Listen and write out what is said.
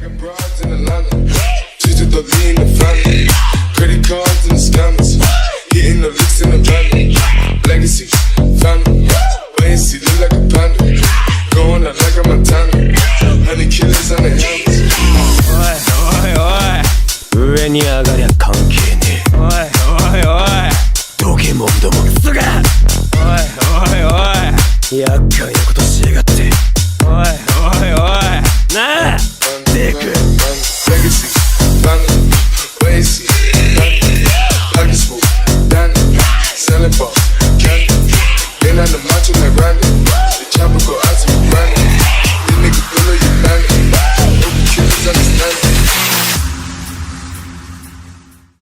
Taking broads in Atlanta, just to lean the family. Credit cards and the scammers, hitting the licks in the van. Legacies, family, wait and see, look like a panda. Going out like a Montana, honey killers on the helmets. おいおいおい、上に上がりゃ関係ねえ。おいおいおい、どけモブどもクソが。おいおいおい、厄介なことしやがって。おいおいおい、なあデク。 Legacy, family, wait and see, pockets full, Danny, selling for